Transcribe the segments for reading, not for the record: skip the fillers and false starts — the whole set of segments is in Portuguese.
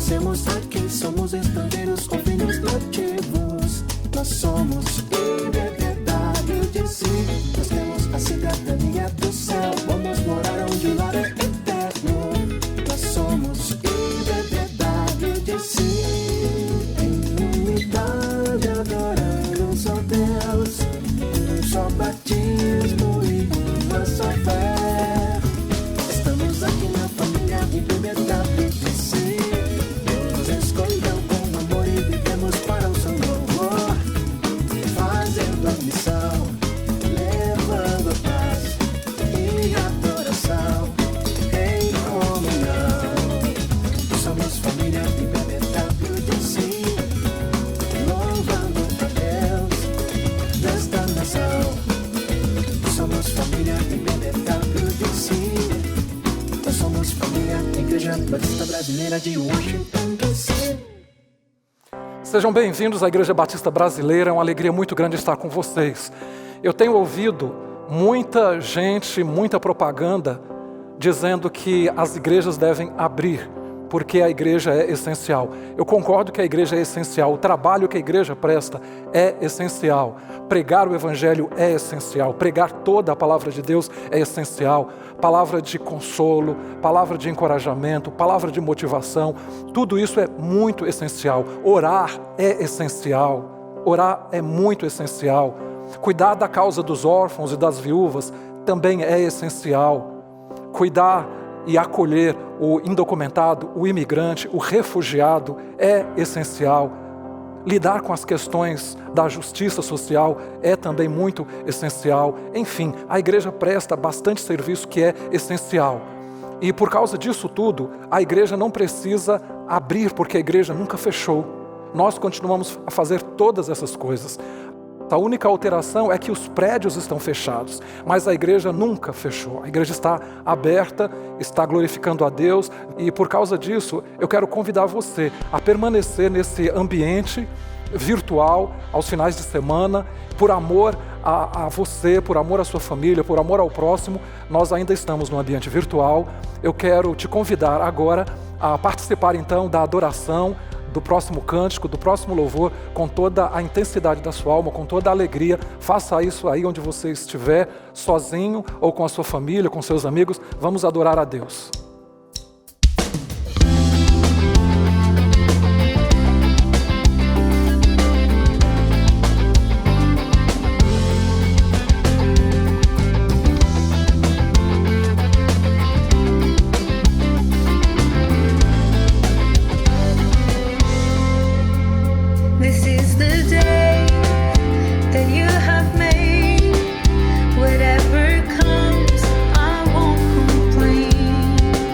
nascemos aqui, somos estrangeiros com filhos nativos. Nós somos IBDW de si. Nós temos a cidadania do céu. Vamos morar onde o lar é eterno. Nós somos IBDW de si. Em unidade adorando um só Deus, um só batismo e uma só fé. Estamos aqui na família IBDW de si. Deus escolheu com amor e vivemos para o seu louvor, fazendo a missão, levando a paz e adoração em comunhão. Somos família IBDW de si, louvando a Deus nesta nação. Somos família IBDW de si. Nós somos família Igreja Batista Brasileira de Washington DC. Sejam bem-vindos à Igreja Batista Brasileira, é uma alegria muito grande estar com vocês. Eu tenho ouvido muita gente, muita propaganda, dizendo que as igrejas devem abrir, porque a igreja é essencial. Eu concordo que a igreja é essencial, o trabalho que a igreja presta é essencial. Pregar o Evangelho é essencial, pregar toda a palavra de Deus é essencial. Palavra de consolo, palavra de encorajamento, palavra de motivação, tudo isso é muito essencial. Orar é essencial, orar é muito essencial. Cuidar da causa dos órfãos e das viúvas também é essencial. Cuidar e acolher o indocumentado, o imigrante, o refugiado é essencial. Lidar com as questões da justiça social é também muito essencial. Enfim, a igreja presta bastante serviço que é essencial. E por causa disso tudo, a igreja não precisa abrir, porque a igreja nunca fechou. Nós continuamos a fazer todas essas coisas. A única alteração é que os prédios estão fechados, mas a igreja nunca fechou. A igreja está aberta, está glorificando a Deus, e por causa disso eu quero convidar você a permanecer nesse ambiente virtual aos finais de semana. Por amor a você, por amor à sua família, por amor ao próximo, nós ainda estamos no ambiente virtual. Eu quero te convidar agora a participar então da adoração, do próximo cântico, do próximo louvor, com toda a intensidade da sua alma, com toda a alegria. Faça isso aí onde você estiver, sozinho ou com a sua família, com seus amigos. Vamos adorar a Deus. Whatever comes, I won't complain.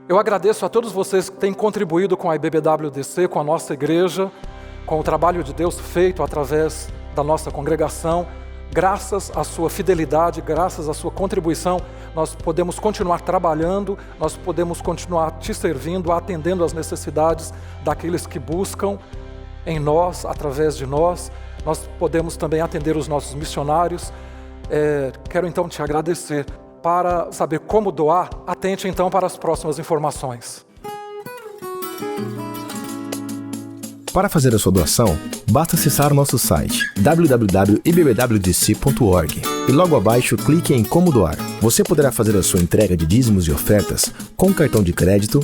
Eu agradeço a todos vocês que têm contribuído com a IBBWDC, com a nossa igreja, com o trabalho de Deus feito através da nossa congregação. Graças à sua fidelidade, graças à sua contribuição, nós podemos continuar trabalhando, nós podemos continuar te servindo, atendendo às necessidades daqueles que buscam em nós, através de nós. Nós podemos também atender os nossos missionários. Quero então te agradecer. Para saber como doar, atente então para as próximas informações. Para fazer a sua doação, basta acessar o nosso site www.ibbwdc.org e logo abaixo clique em Como doar. Você poderá fazer a sua entrega de dízimos e ofertas com cartão de crédito,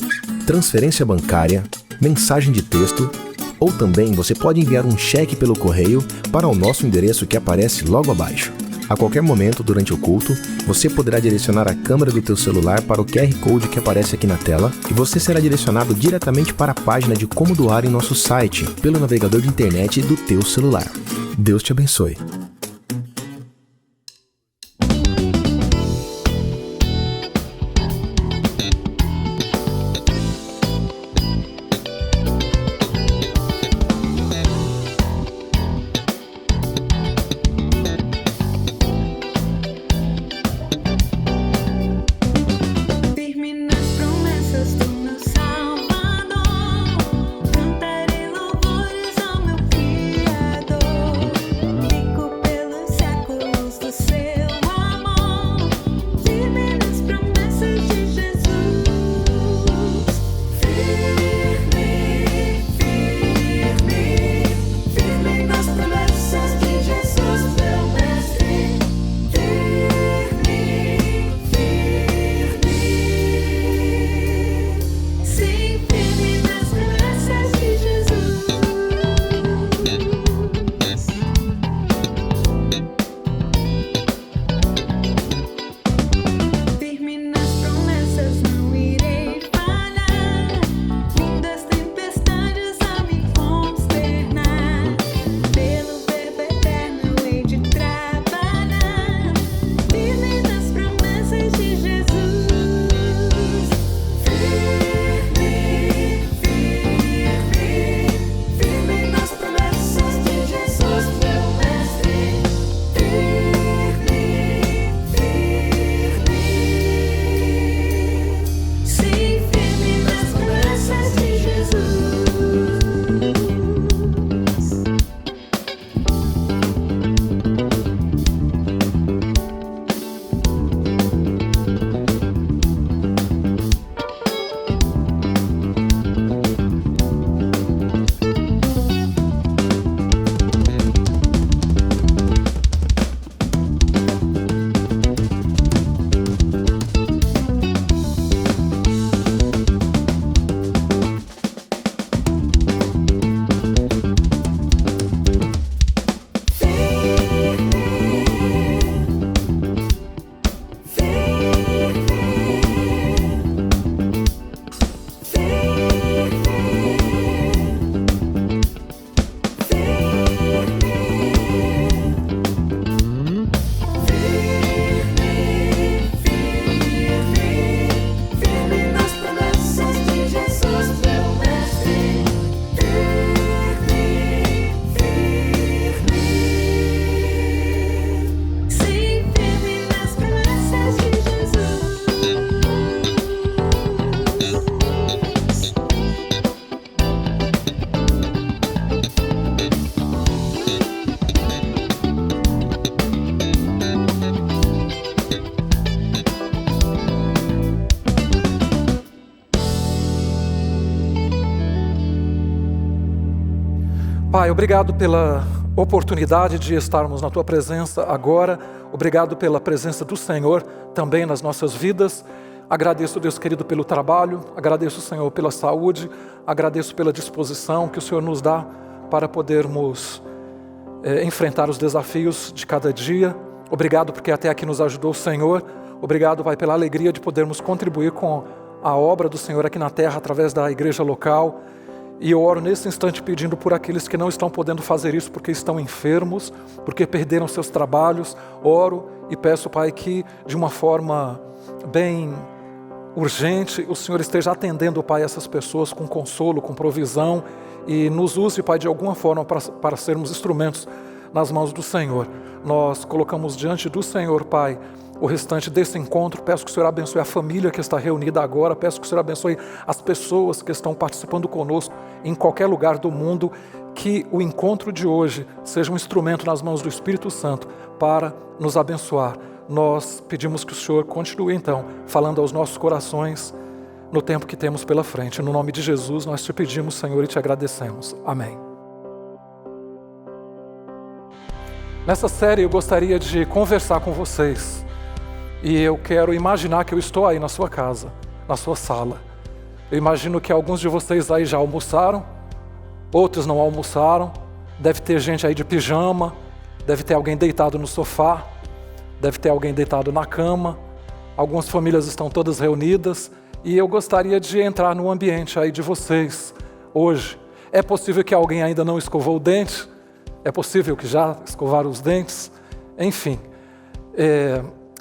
transferência bancária, mensagem de texto, ou também você pode enviar um cheque pelo correio para o nosso endereço que aparece logo abaixo. A qualquer momento, durante o culto, você poderá direcionar a câmera do teu celular para o QR Code que aparece aqui na tela e você será direcionado diretamente para a página de como doar em nosso site, pelo navegador de internet do teu celular. Deus te abençoe. Pai, obrigado pela oportunidade de estarmos na Tua presença agora. Obrigado pela presença do Senhor também nas nossas vidas. Agradeço, Deus querido, pelo trabalho. Agradeço, Senhor, pela saúde. Agradeço pela disposição que o Senhor nos dá para podermos enfrentar os desafios de cada dia. Obrigado porque até aqui nos ajudou o Senhor. Obrigado, Pai, pela alegria de podermos contribuir com a obra do Senhor aqui na terra através da igreja local. E eu oro nesse instante pedindo por aqueles que não estão podendo fazer isso porque estão enfermos, porque perderam seus trabalhos. Oro e peço, Pai, que de uma forma bem urgente, o Senhor esteja atendendo, Pai, essas pessoas com consolo, com provisão, e nos use, Pai, de alguma forma para sermos instrumentos nas mãos do Senhor. Nós colocamos diante do Senhor, Pai, o restante desse encontro. Peço que o Senhor abençoe a família que está reunida agora. Peço que o Senhor abençoe as pessoas que estão participando conosco em qualquer lugar do mundo. Que o encontro de hoje seja um instrumento nas mãos do Espírito Santo para nos abençoar. Nós pedimos que o Senhor continue, então, falando aos nossos corações no tempo que temos pela frente. No nome de Jesus, nós te pedimos, Senhor, e te agradecemos. Amém. Nessa série, eu gostaria de conversar com vocês. E eu quero imaginar que eu estou aí na sua casa, na sua sala. Eu imagino que alguns de vocês aí já almoçaram, outros não almoçaram. Deve ter gente aí de pijama, deve ter alguém deitado no sofá, deve ter alguém deitado na cama. Algumas famílias estão todas reunidas e eu gostaria de entrar no ambiente aí de vocês hoje. É possível que alguém ainda não escovou o dente, é possível que já escovaram os dentes, enfim.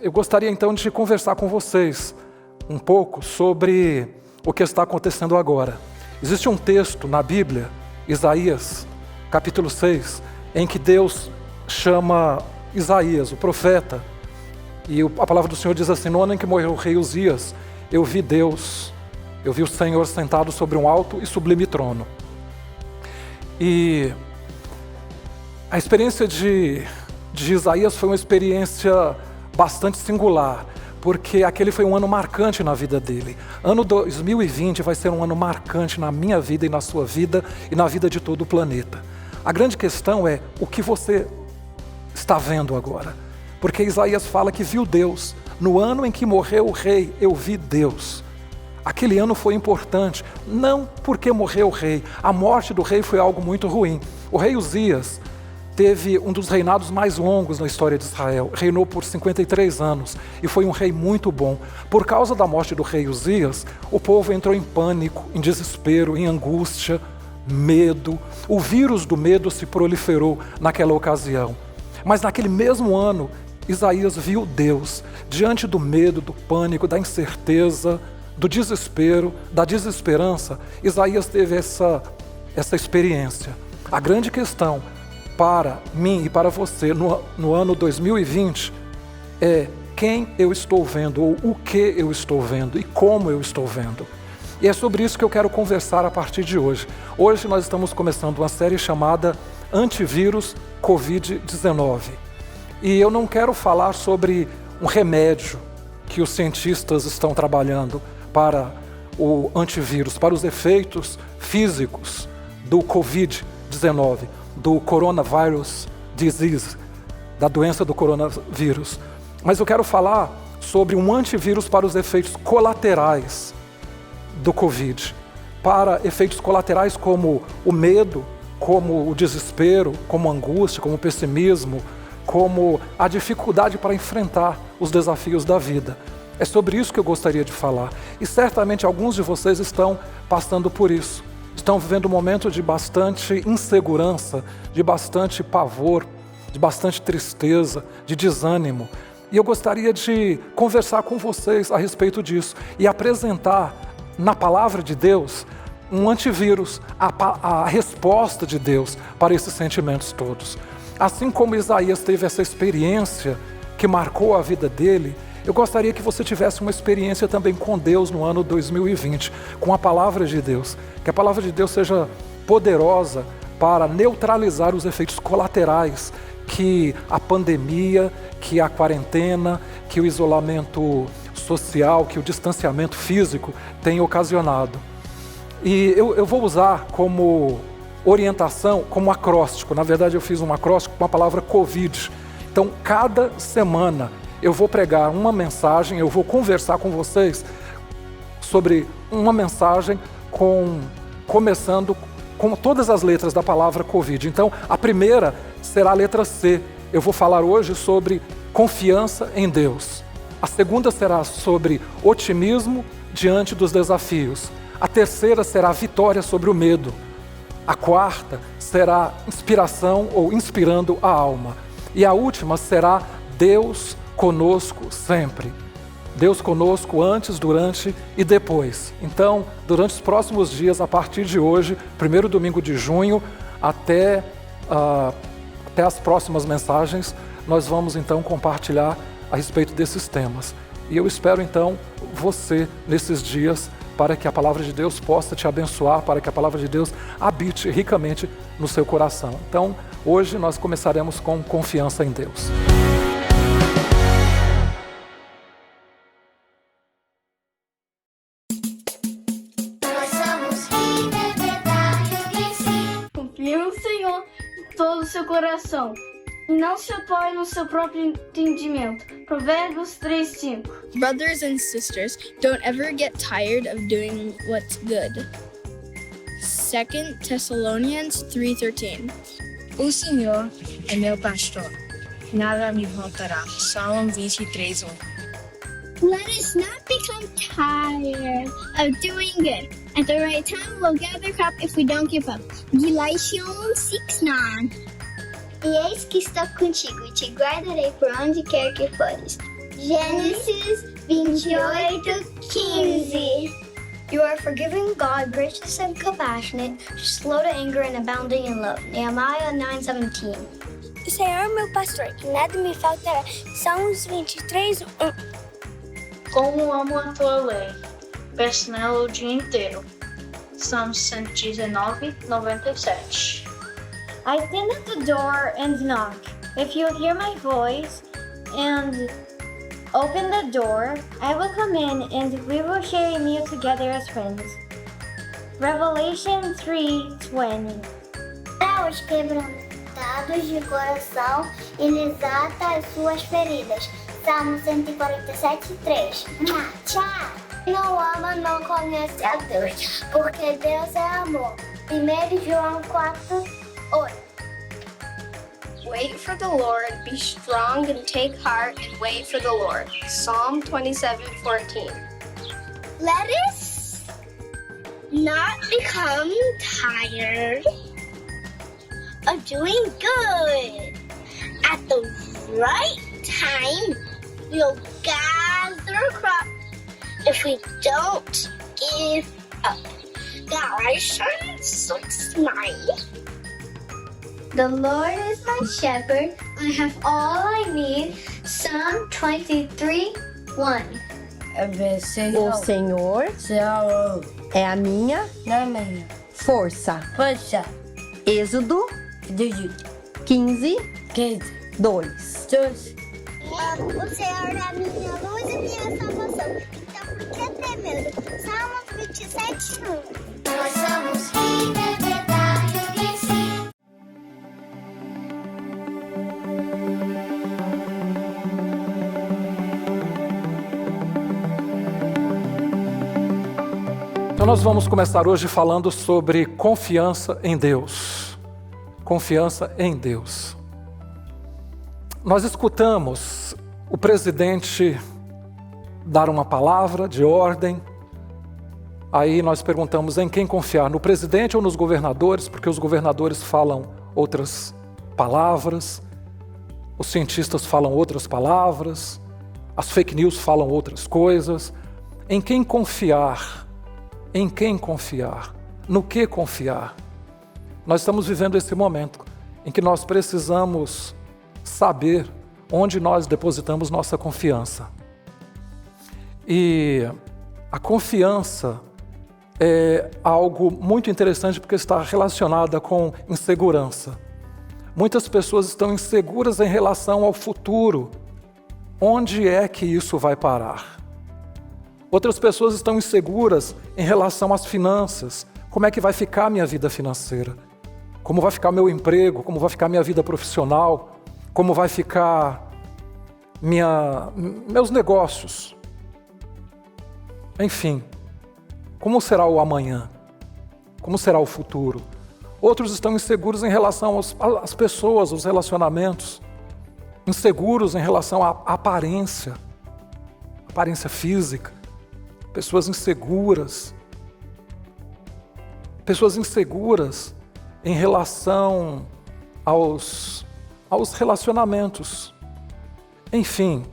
Eu gostaria então de conversar com vocês um pouco sobre o que está acontecendo agora. Existe um texto na Bíblia, Isaías, capítulo 6, em que Deus chama Isaías, o profeta, e a palavra do Senhor diz assim: no ano em que morreu o rei Uzias, eu vi Deus, eu vi o Senhor sentado sobre um alto e sublime trono. E a experiência de Isaías foi uma experiência bastante singular, porque aquele foi um ano marcante na vida dele. Ano 2020 vai ser um ano marcante na minha vida e na sua vida e na vida de todo o planeta. A grande questão é o que você está vendo agora, porque Isaías fala que viu Deus. No ano em que morreu o rei, eu vi Deus. Aquele ano foi importante, não porque morreu o rei. A morte do rei foi algo muito ruim. O rei Uzias teve um dos reinados mais longos na história de Israel. Reinou por 53 anos e foi um rei muito bom. Por causa da morte do rei Uzias, o povo entrou em pânico, em desespero, em angústia, medo. O vírus do medo se proliferou naquela ocasião. Mas naquele mesmo ano, Isaías viu Deus. Diante do medo, do pânico, da incerteza, do desespero, da desesperança, Isaías teve essa experiência. A grande questão para mim e para você no ano 2020 é quem eu estou vendo, ou o que eu estou vendo e como eu estou vendo. E é sobre isso que eu quero conversar a partir de hoje. Hoje nós estamos começando uma série chamada Antivírus Covid-19. E eu não quero falar sobre um remédio que os cientistas estão trabalhando para o antivírus, para os efeitos físicos do Covid-19, do coronavirus disease, da doença do coronavírus. Mas eu quero falar sobre um antivírus para os efeitos colaterais do Covid, para efeitos colaterais como o medo, como o desespero, como a angústia, como o pessimismo, como a dificuldade para enfrentar os desafios da vida. É sobre isso que eu gostaria de falar. E certamente alguns de vocês estão passando por isso. Estão vivendo um momento de bastante insegurança, de bastante pavor, de bastante tristeza, de desânimo. E eu gostaria de conversar com vocês a respeito disso e apresentar na palavra de Deus um antivírus, a resposta de Deus para esses sentimentos todos. Assim como Isaías teve essa experiência que marcou a vida dele, eu gostaria que você tivesse uma experiência também com Deus no ano 2020, com a palavra de Deus. Que a palavra de Deus seja poderosa para neutralizar os efeitos colaterais que a pandemia, que a quarentena, que o isolamento social, que o distanciamento físico tem ocasionado. E eu vou usar como orientação, como acróstico. Na verdade, eu fiz um acróstico com a palavra Covid. Então, cada semana eu vou pregar uma mensagem, eu vou conversar com vocês sobre uma mensagem começando com todas as letras da palavra Covid. Então, a primeira será a letra C. Eu vou falar hoje sobre confiança em Deus. A segunda será sobre otimismo diante dos desafios. A terceira será vitória sobre o medo. A quarta será inspiração ou inspirando a alma. E a última será Deus conosco sempre. Deus conosco antes, durante e depois. Então, durante os próximos dias, a partir de hoje, primeiro domingo de junho, até as próximas mensagens, nós vamos então compartilhar a respeito desses temas. E eu espero então você nesses dias para que a palavra de Deus possa te abençoar, para que a palavra de Deus habite ricamente no seu coração. Então, hoje nós começaremos com confiança em Deus. Confie no Senhor de todo o seu coração e não se apoie no seu próprio entendimento. Provérbios 3:5. Brothers and sisters, don't ever get tired of doing what's good. 2 Thessalonians 3:13. O Senhor é meu pastor, nada me faltará. Salmo 23:1. Let us not become tired of doing good. At the right time, we'll gather crop if we don't give up. Galatians 6:9. E eis que estou contigo e te guardarei por onde quer que fores. Gênesis 28:15. You are forgiving God, gracious and compassionate, slow to anger and abounding in love. Nehemiah 9:17. O Senhor é meu pastor, que nada me faltará. Salmos 23:1. Como amo a tua lei, peço nela o dia inteiro. Salmos 119:97. I stand at the door and knock. If you hear my voice and open the door, I will come in and we will share a meal together as friends. Revelation 3:20. Para os quebrantados de coração e lhes ata as suas feridas. Salmo 147:3. Tchau! Quem não ama não conhece a Deus, porque Deus é amor. 1 João 4:8. Wait for the Lord, be strong and take heart and wait for the Lord. Psalm 27:14. Let us not become tired of doing good. At the right time, we'll gather crop if we don't give up. Galatians 6:9. The Lord is my shepherd, I have all I need. Psalm 23:1. O Senhor é a minha força. Êxodo 15:2. O Senhor é a minha luz e minha salvação. Então por que ter medo? Salmos 27:1. Nós somos Liberdade de Si. Então nós vamos começar hoje falando sobre confiança em Deus. Confiança em Deus. Nós escutamos o presidente dar uma palavra de ordem. Aí nós perguntamos em quem confiar, no presidente ou nos governadores, porque os governadores falam outras palavras, os cientistas falam outras palavras, as fake news falam outras coisas. Em quem confiar? Em quem confiar? No que confiar? Nós estamos vivendo esse momento em que nós precisamos saber onde nós depositamos nossa confiança. E a confiança é algo muito interessante porque está relacionada com insegurança. Muitas pessoas estão inseguras em relação ao futuro. Onde é que isso vai parar? Outras pessoas estão inseguras em relação às finanças. Como é que vai ficar a minha vida financeira? Como vai ficar meu emprego? Como vai ficar minha vida profissional? Como vai ficar meus negócios? Enfim, como será o amanhã? Como será o futuro? Outros estão inseguros em relação às pessoas, aos relacionamentos. Inseguros em relação à aparência física. Pessoas inseguras em relação aos relacionamentos. Enfim,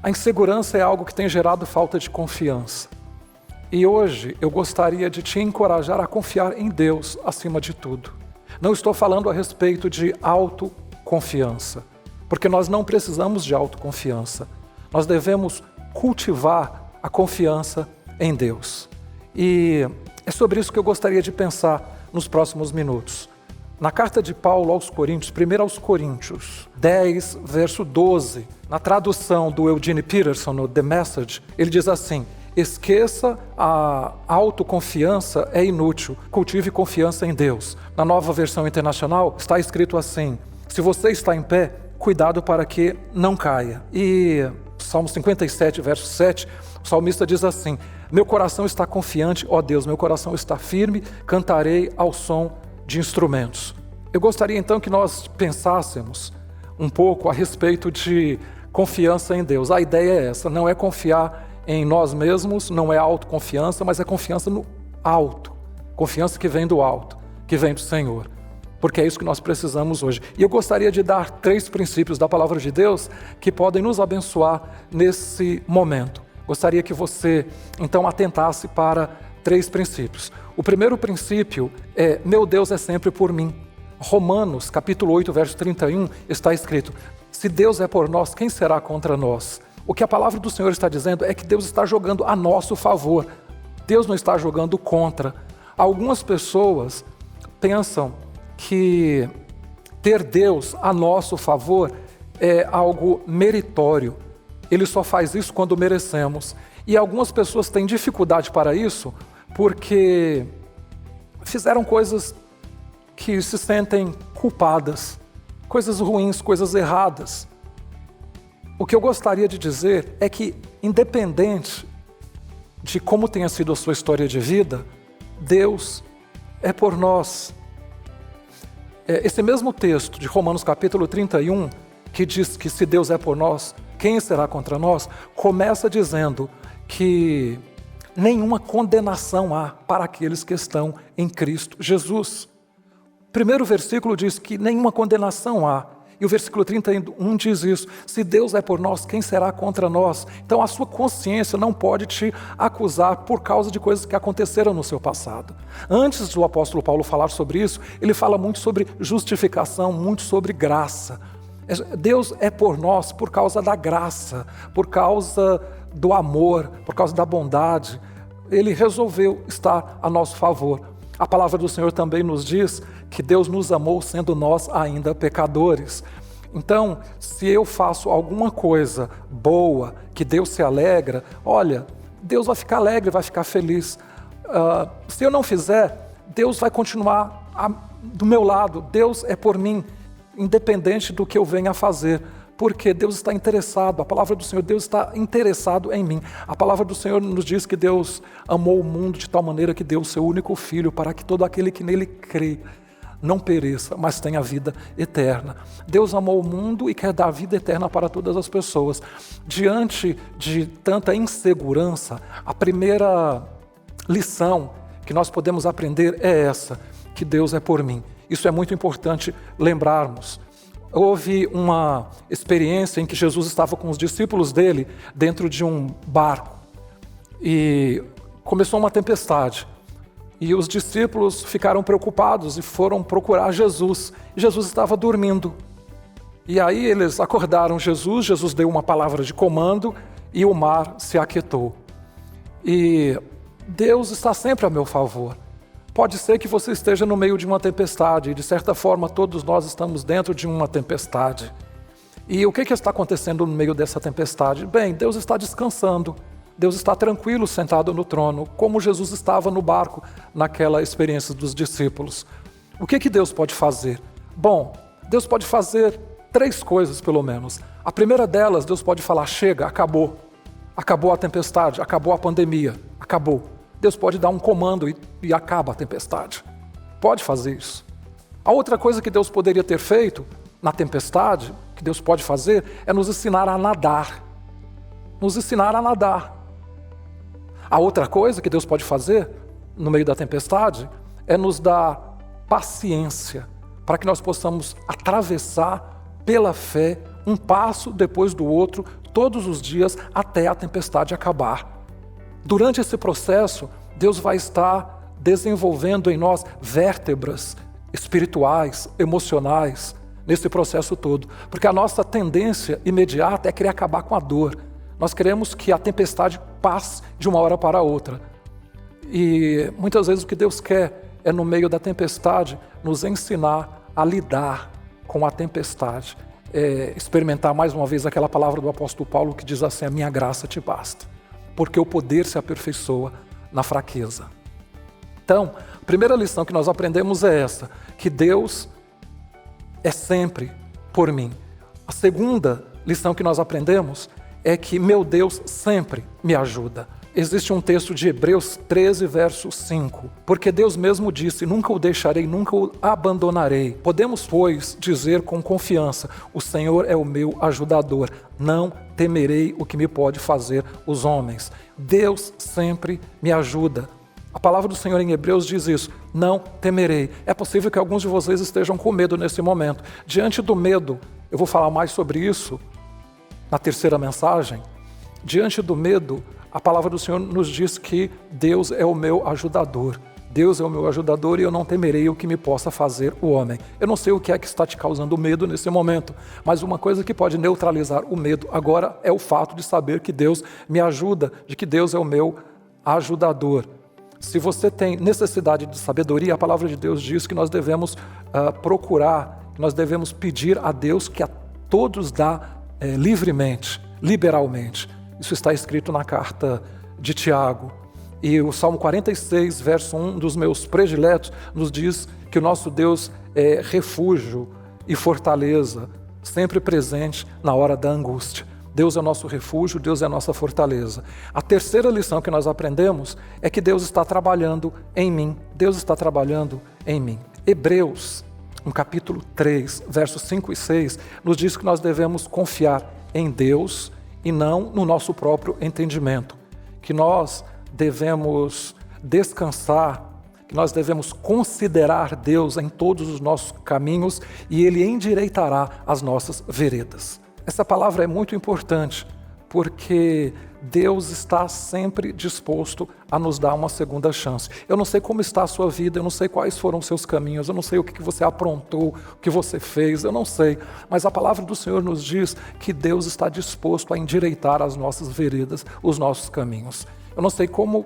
A insegurança é algo que tem gerado falta de confiança. E hoje eu gostaria de te encorajar a confiar em Deus acima de tudo. Não estou falando a respeito de autoconfiança, porque nós não precisamos de autoconfiança. Nós devemos cultivar a confiança em Deus. E é sobre isso que eu gostaria de pensar nos próximos minutos. Na carta de Paulo aos Coríntios, 1 aos Coríntios 10, verso 12, na tradução do Eugene Peterson, no The Message, ele diz assim: esqueça a autoconfiança, é inútil, cultive confiança em Deus. Na Nova Versão Internacional está escrito assim: se você está em pé, cuidado para que não caia. E Salmo 57, verso 7, o salmista diz assim: meu coração está confiante, ó Deus, meu coração está firme, cantarei ao som de instrumentos. Eu gostaria então que nós pensássemos um pouco a respeito de confiança em Deus. A ideia é essa, não é confiar em nós mesmos, não é autoconfiança, mas é confiança no alto. Confiança que vem do alto, que vem do Senhor. Porque é isso que nós precisamos hoje. E eu gostaria de dar 3 princípios da palavra de Deus que podem nos abençoar nesse momento. Gostaria que você então atentasse para 3 princípios. O primeiro princípio é: meu Deus é sempre por mim. Romanos, capítulo 8, verso 31, está escrito: se Deus é por nós, quem será contra nós? O que a palavra do Senhor está dizendo é que Deus está jogando a nosso favor. Deus não está jogando contra. Algumas pessoas pensam que ter Deus a nosso favor é algo meritório. Ele só faz isso quando merecemos. E algumas pessoas têm dificuldade para isso porque fizeram coisas que se sentem culpadas, coisas ruins, coisas erradas. O que eu gostaria de dizer é que, independente de como tenha sido a sua história de vida, Deus é por nós. Esse mesmo texto de Romanos capítulo 31, que diz que se Deus é por nós, quem será contra nós, começa dizendo que nenhuma condenação há para aqueles que estão em Cristo Jesus. O primeiro versículo diz que nenhuma condenação há. E o versículo 31 diz isso: se Deus é por nós, quem será contra nós? Então a sua consciência não pode te acusar por causa de coisas que aconteceram no seu passado. Antes do apóstolo Paulo falar sobre isso, ele fala muito sobre justificação, muito sobre graça. Deus é por nós por causa da graça, por causa do amor, por causa da bondade. Ele resolveu estar a nosso favor. A palavra do Senhor também nos diz que Deus nos amou sendo nós ainda pecadores. Então, se eu faço alguma coisa boa, que Deus se alegra, olha, Deus vai ficar alegre, vai ficar feliz. Se eu não fizer, Deus vai continuar do meu lado. Deus é por mim, independente do que eu venha a fazer. Porque Deus está interessado, a palavra do Senhor, Deus está interessado em mim. A palavra do Senhor nos diz que Deus amou o mundo de tal maneira que deu o seu único filho para que todo aquele que nele crê não pereça, mas tenha vida eterna. Deus amou o mundo e quer dar vida eterna para todas as pessoas. Diante de tanta insegurança, a primeira lição que nós podemos aprender é essa, que Deus é por mim. Isso é muito importante lembrarmos. Houve uma experiência em que Jesus estava com os discípulos dele dentro de um barco e começou uma tempestade. E os discípulos ficaram preocupados e foram procurar Jesus. E Jesus estava dormindo. E aí eles acordaram Jesus, Jesus deu uma palavra de comando e o mar se aquietou. E Deus está sempre a meu favor. Pode ser que você esteja no meio de uma tempestade, e de certa forma todos nós estamos dentro de uma tempestade. E o que está acontecendo no meio dessa tempestade? Bem, Deus está descansando, Deus está tranquilo sentado no trono, como Jesus estava no barco naquela experiência dos discípulos. O que Deus pode fazer? Bom, Deus pode fazer 3 coisas pelo menos. A primeira delas, Deus pode falar: chega, acabou. Acabou a tempestade, acabou a pandemia, acabou. Deus pode dar um comando e acaba a tempestade. Pode fazer isso. A outra coisa que Deus poderia ter feito na tempestade, que Deus pode fazer, é nos ensinar a nadar. Nos ensinar a nadar. A outra coisa que Deus pode fazer no meio da tempestade é nos dar paciência para que nós possamos atravessar pela fé, um passo depois do outro, todos os dias até a tempestade acabar. Durante esse processo, Deus vai estar desenvolvendo em nós vértebras espirituais, emocionais, nesse processo todo. Porque a nossa tendência imediata é querer acabar com a dor. Nós queremos que a tempestade passe de uma hora para outra. E muitas vezes o que Deus quer é, no meio da tempestade, nos ensinar a lidar com a tempestade. Experimentar mais uma vez aquela palavra do apóstolo Paulo que diz assim: a minha graça te basta, porque o poder se aperfeiçoa na fraqueza. Então, a primeira lição que nós aprendemos é essa, que Deus é sempre por mim. A segunda lição que nós aprendemos é que meu Deus sempre me ajuda. Existe um texto de Hebreus 13, verso 5. Porque Deus mesmo disse: nunca o deixarei, nunca o abandonarei. Podemos, pois, dizer com confiança: o Senhor é o meu ajudador. Não temerei o que me pode fazer os homens. Deus sempre me ajuda. A palavra do Senhor em Hebreus diz isso: não temerei. É possível que alguns de vocês estejam com medo nesse momento. Diante do medo, eu vou falar mais sobre isso na terceira mensagem. Diante do medo, a palavra do Senhor nos diz que Deus é o meu ajudador. Deus é o meu ajudador e eu não temerei o que me possa fazer o homem. Eu não sei o que é que está te causando medo nesse momento, mas uma coisa que pode neutralizar o medo agora é o fato de saber que Deus me ajuda, de que Deus é o meu ajudador. Se você tem necessidade de sabedoria, a palavra de Deus diz que nós devemos procurar, nós devemos pedir a Deus que a todos dá livremente, liberalmente. Isso está escrito na carta de Tiago. E o Salmo 46, verso 1, dos meus prediletos, nos diz que o nosso Deus é refúgio e fortaleza, sempre presente na hora da angústia. Deus é o nosso refúgio, Deus é a nossa fortaleza. A terceira lição que nós aprendemos é que Deus está trabalhando em mim. Deus está trabalhando em mim. Hebreus, no capítulo 3, versos 5 e 6, nos diz que nós devemos confiar em Deus e não no nosso próprio entendimento, que nós devemos descansar, que nós devemos considerar Deus em todos os nossos caminhos e Ele endireitará as nossas veredas. Essa palavra é muito importante, porque Deus está sempre disposto a nos dar uma segunda chance. Eu não sei como está a sua vida, eu não sei quais foram os seus caminhos, eu não sei o que você aprontou, o que você fez, eu não sei. Mas a palavra do Senhor nos diz que Deus está disposto a endireitar as nossas veredas, os nossos caminhos. Eu não sei como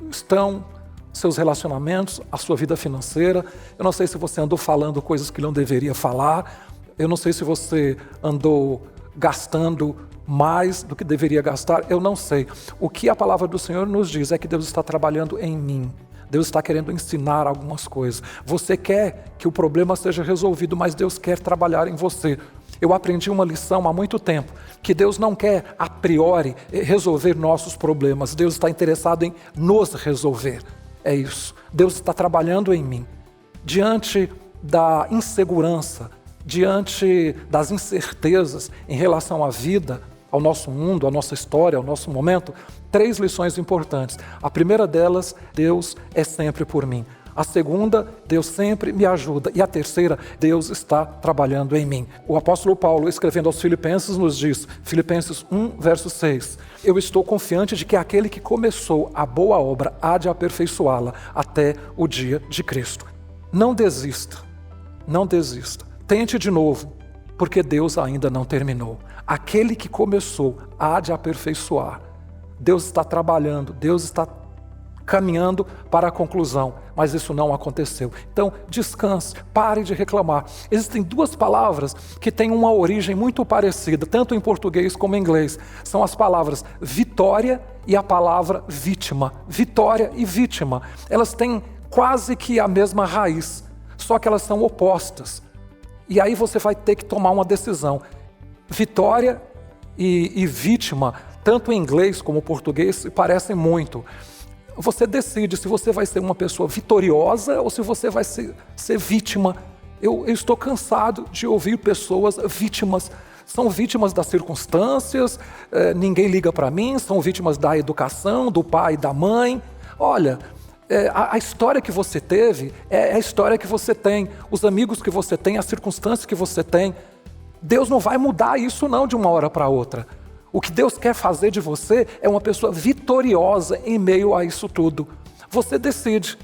estão seus relacionamentos, a sua vida financeira, eu não sei se você andou falando coisas que não deveria falar, eu não sei se você andou gastando mais do que deveria gastar, eu não sei. O que a palavra do Senhor nos diz é que Deus está trabalhando em mim. Deus está querendo ensinar algumas coisas. Você quer que o problema seja resolvido, mas Deus quer trabalhar em você. Eu aprendi uma lição há muito tempo, que Deus não quer a priori resolver nossos problemas. Deus está interessado em nos resolver. É isso. Deus está trabalhando em mim. Diante da insegurança, diante das incertezas em relação à vida, ao nosso mundo, à nossa história, ao nosso momento, 3 lições importantes. A primeira delas, Deus é sempre por mim. A segunda, Deus sempre me ajuda. E a terceira, Deus está trabalhando em mim. O apóstolo Paulo, escrevendo aos Filipenses, nos diz, Filipenses 1, verso 6, eu estou confiante de que aquele que começou a boa obra há de aperfeiçoá-la até o dia de Cristo. Não desista, não desista. Tente de novo, porque Deus ainda não terminou. Aquele que começou há de aperfeiçoar. Deus está trabalhando, Deus está caminhando para a conclusão, mas isso não aconteceu. Então, descanse, pare de reclamar. Existem 2 palavras que têm uma origem muito parecida, tanto em português como em inglês. São as palavras vitória e a palavra vítima. Vitória e vítima. Elas têm quase que a mesma raiz, só que elas são opostas. E aí você vai ter que tomar uma decisão. Vitória e vítima, tanto em inglês como em português, se parecem muito. Você decide se você vai ser uma pessoa vitoriosa ou se você vai ser vítima. Eu estou cansado de ouvir pessoas vítimas. São vítimas das circunstâncias, ninguém liga para mim, são vítimas da educação, do pai e da mãe. Olha, a história que você teve é a história que você tem, os amigos que você tem, as circunstâncias que você tem. Deus não vai mudar isso não de uma hora para outra. O que Deus quer fazer de você é uma pessoa vitoriosa em meio a isso tudo. Você decide.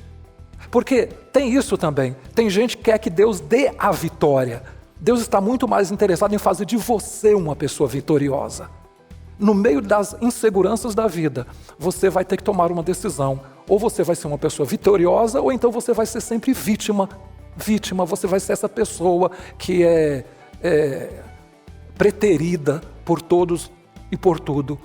Porque tem isso também. Tem gente que quer que Deus dê a vitória. Deus está muito mais interessado em fazer de você uma pessoa vitoriosa. No meio das inseguranças da vida, você vai ter que tomar uma decisão. Ou você vai ser uma pessoa vitoriosa, ou então você vai ser sempre vítima. Você vai ser essa pessoa que é preterida por todos e por tudo.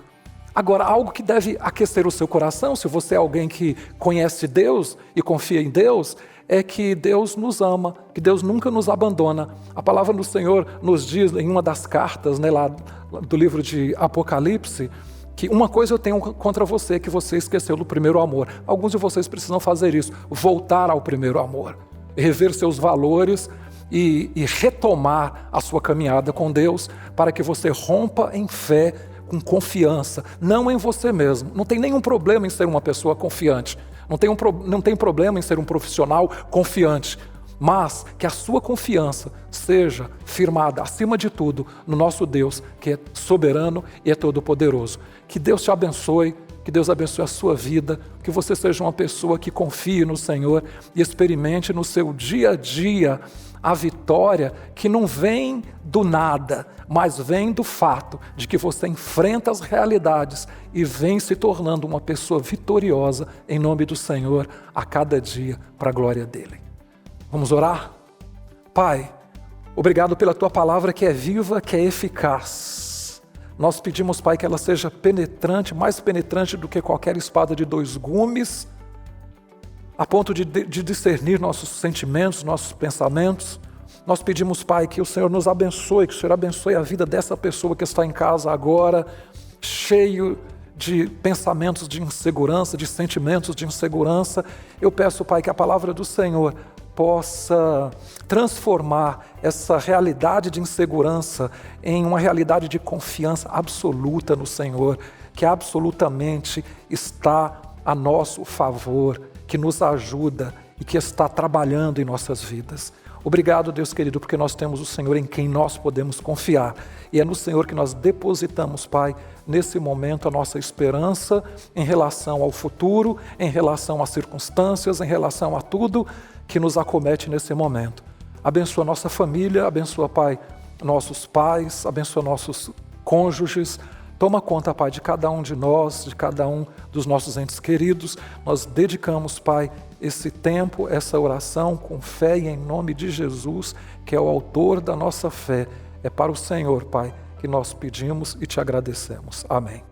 Agora, algo que deve aquecer o seu coração, se você é alguém que conhece Deus e confia em Deus, é que Deus nos ama, que Deus nunca nos abandona. A palavra do Senhor nos diz em uma das cartas, né, lá do livro de Apocalipse, que uma coisa eu tenho contra você, que você esqueceu do primeiro amor. Alguns de vocês precisam fazer isso, voltar ao primeiro amor, rever seus valores e retomar a sua caminhada com Deus, para que você rompa em fé, com confiança, não em você mesmo. Não tem nenhum problema em ser uma pessoa confiante, não tem problema em ser um profissional confiante, mas que a sua confiança seja firmada, acima de tudo, no nosso Deus, que é soberano e é todo-poderoso. Que Deus te abençoe, que Deus abençoe a sua vida, que você seja uma pessoa que confie no Senhor e experimente no seu dia a dia a vitória que não vem do nada, mas vem do fato de que você enfrenta as realidades e vem se tornando uma pessoa vitoriosa em nome do Senhor a cada dia para a glória dele. Vamos orar? Pai, obrigado pela Tua palavra que é viva, que é eficaz. Nós pedimos, Pai, que ela seja penetrante, mais penetrante do que qualquer espada de 2 gumes, a ponto de discernir nossos sentimentos, nossos pensamentos. Nós pedimos, Pai, que o Senhor nos abençoe, que o Senhor abençoe a vida dessa pessoa que está em casa agora, cheio de pensamentos de insegurança, de sentimentos de insegurança. Eu peço, Pai, que a palavra do Senhor possa transformar essa realidade de insegurança em uma realidade de confiança absoluta no Senhor, que absolutamente está a nosso favor, que nos ajuda e que está trabalhando em nossas vidas. Obrigado, Deus querido, porque nós temos o Senhor em quem nós podemos confiar. E é no Senhor que nós depositamos, Pai, nesse momento a nossa esperança em relação ao futuro, em relação às circunstâncias, em relação a tudo que nos acomete nesse momento. Abençoa nossa família, abençoa, Pai, nossos pais, abençoa nossos cônjuges. Toma conta, Pai, de cada um de nós, de cada um dos nossos entes queridos. Nós dedicamos, Pai, esse tempo, essa oração com fé e em nome de Jesus, que é o autor da nossa fé. É para o Senhor, Pai, que nós pedimos e te agradecemos. Amém.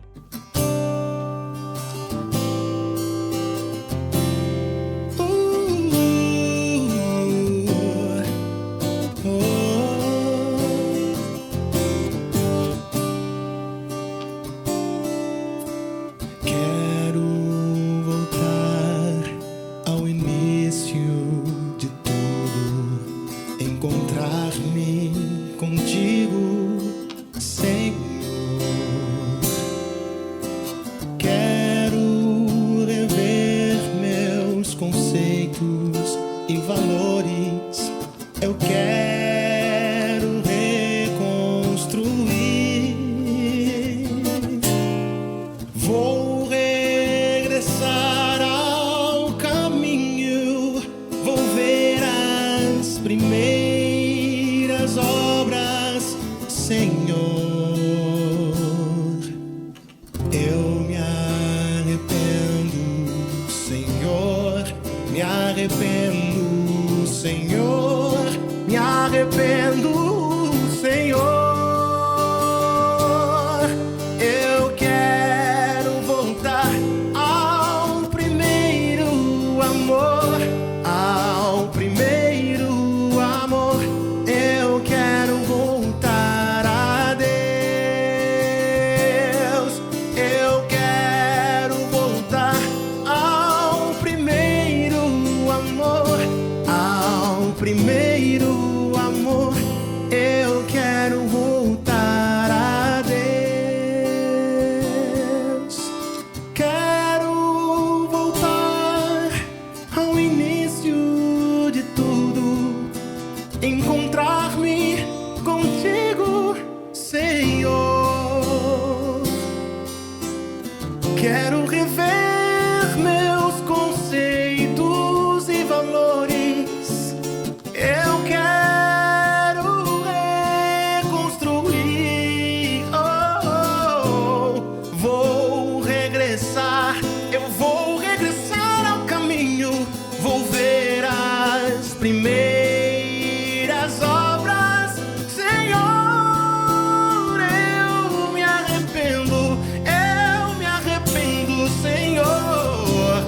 Encontrar-me contigo, Senhor. primeiras obras, Senhor, eu me arrependo, Senhor,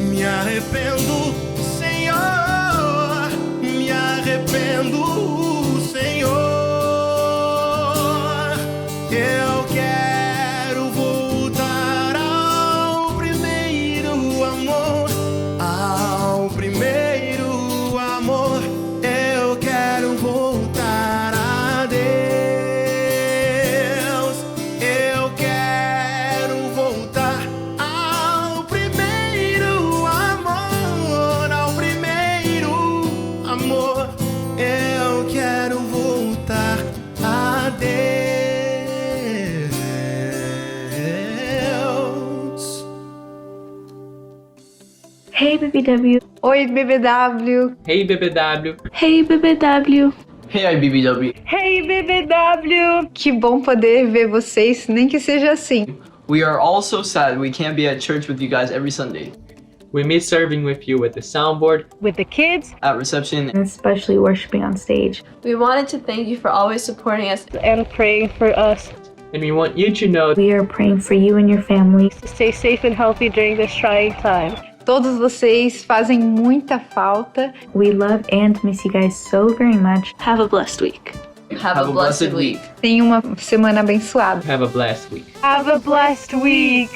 me arrependo, Senhor, me arrependo, Senhor. Eu quero voltar ao primeiro amor, ao primeiro amor. Eu quero voltar a Deus. Eu quero voltar ao primeiro amor, ao primeiro amor. Eu quero voltar a Deus. Hey BBW. Oi BBW. Hey BBW. Hey BBW. Hey BBW. Hey BBW. Que bom poder ver vocês, nem que seja assim. We are all so sad we can't be at church with you guys every Sunday. We miss serving with you with the soundboard, with the kids, at reception, and especially worshiping on stage. We wanted to thank you for always supporting us and praying for us. And we want you to know we are praying for you and your families to stay safe and healthy during this trying time. Todos vocês fazem muita falta. We love and miss you guys so very much. Have a blessed week. Have a blessed week. Tenha uma semana abençoada. Have a blessed week. Have a blessed week.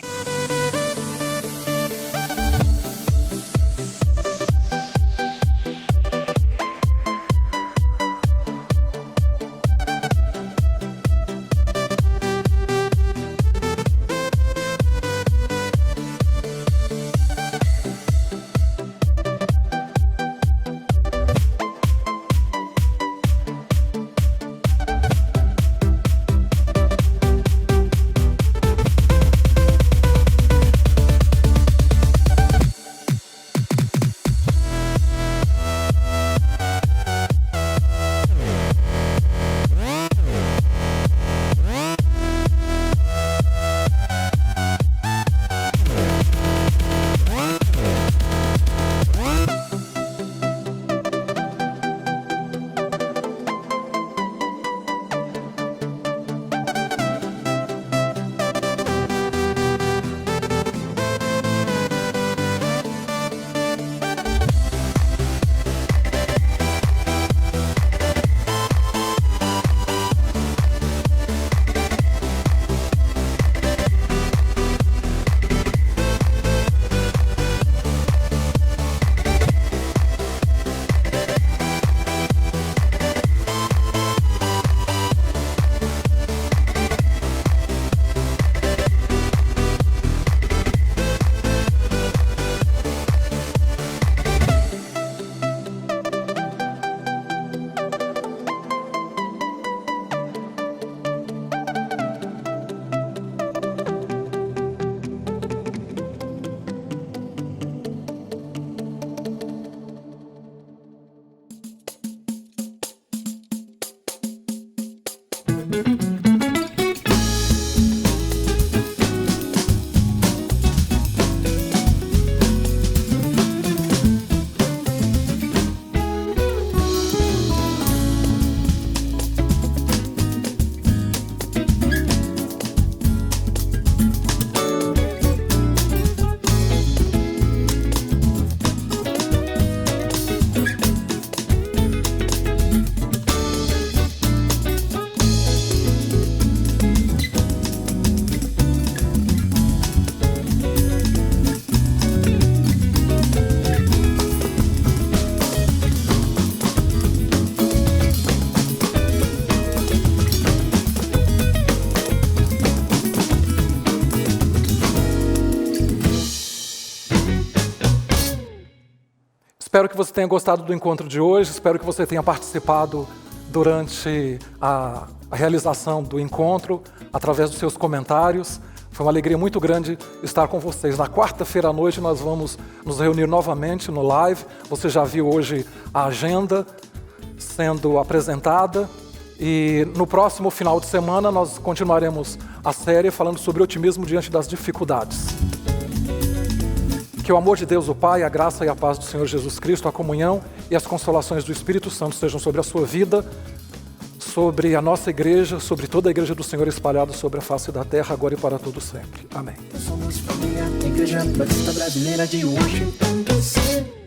Espero que você tenha gostado do encontro de hoje, espero que você tenha participado durante a realização do encontro, através dos seus comentários. Foi uma alegria muito grande estar com vocês. Na quarta-feira à noite nós vamos nos reunir novamente no live. Você já viu hoje a agenda sendo apresentada. E no próximo final de semana nós continuaremos a série falando sobre otimismo diante das dificuldades. Que o amor de Deus, o Pai, a graça e a paz do Senhor Jesus Cristo, a comunhão e as consolações do Espírito Santo estejam sobre a sua vida, sobre a nossa igreja, sobre toda a igreja do Senhor espalhada sobre a face da terra, agora e para todo sempre. Amém. Somos família, Igreja Batista Brasileira de Washington, D.C.